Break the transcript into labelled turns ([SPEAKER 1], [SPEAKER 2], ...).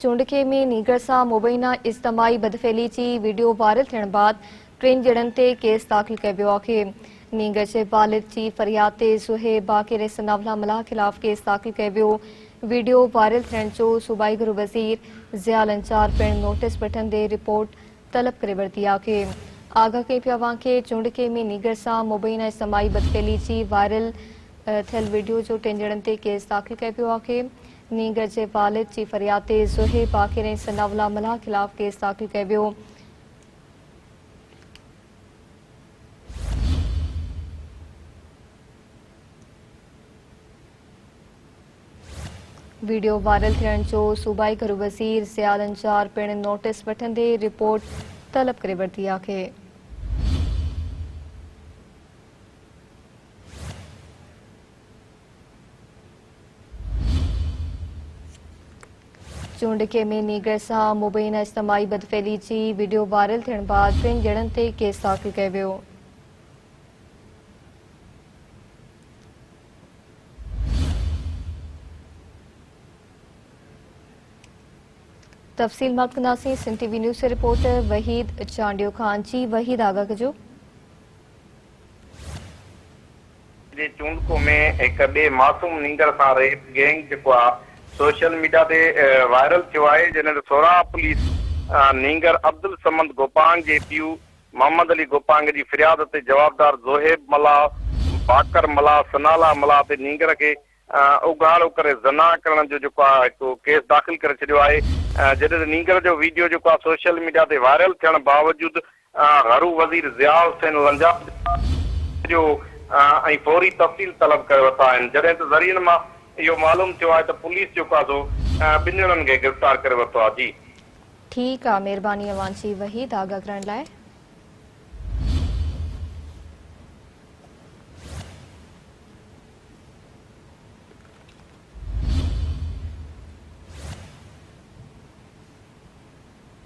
[SPEAKER 1] चूंडके में नीगर सां मुबैना इज्तमाही बदफेली जी video viral थियण बाद 3 ॼणनि ते केस दाख़िल कयो वियो आहे। नीगर जे वालिद जी फरियाद ते ज़ुहैब बाक़िर सनावला मल्लाह ख़िलाफ़ केस दाख़िल कयो वियो। वीडियो वायरल थियण जो सूबाई गृह वज़ीर ज़ियाल अंसार पिणु नोटिस वठंदे रिपोर्ट तलब करे वरिती आहे। आगाह कई पिया खे चूंडके में नीगर सां मुबैना इज्तमाही बदफेली जी वायरल थियल वीडियो जो 3 ॼणनि ते केस दाख़िल कयो वियो आहे। नीगर जे वालिद जी फरियाद ते ज़ुहैब बाक़िर सनावला मल्लाह ख़िलाफ़ केस दाख़िल कयो वियो। वीडियो वायरल थियण जो सूबाई गृह वज़ीर ज़ियाल अंसार पिणु नोटिस वठंदे रिपोर्ट तलब करे वरिती आहे। चूंडके में नीगर सां मुबैना इज्तमाही बदफेली जी वीडियो वायरल थियण बाद 3 ॼणनि ते केस दाख़िल कयो वियो। तफ़सील मालूम कंदासीं सिंध टीवी न्यूज़ जे रिपोर्टर वहीद चांडियो खान। जी वहीद, आगाह कजो।
[SPEAKER 2] चूंडको में एक बे मासूम नींगर सां रेप गैंग जेको आहे सोशल मीडिया ते वायरल थियो आहे, जंहिं सोराह पुलिस नींगर अब्दुल समद गोपांग जे पीउ मोहम्मद अली गोपांग जी फरियाद ते जवाबदार ज़ुहैब मल्लाह, बाकर मल्लाह, सनाला मल्लाह ते नींगर खे उघाड़ो करे ज़ना करण जो जेको आहे हिकु केस दाख़िल करे छॾियो आहे। जॾहिं नींगर जो वीडियो जेको आहे सोशल मीडिया ते वायरल थियण बावजूदि हरू वज़ीर ज़िया हुसैन लंजा जो ऐं फौरी तफ़सील तलब करे वरिता आहिनि। जॾहिं त ज़रियनि मां इहो मालूम थियो आहे त पुलिस जेको आहे सो 2 ॼणनि खे गिरफ़्तार करे वरितो आहे। जी
[SPEAKER 1] ठीकु आहे, महिरबानी अवां जी वहीद आगाह करण लाइ।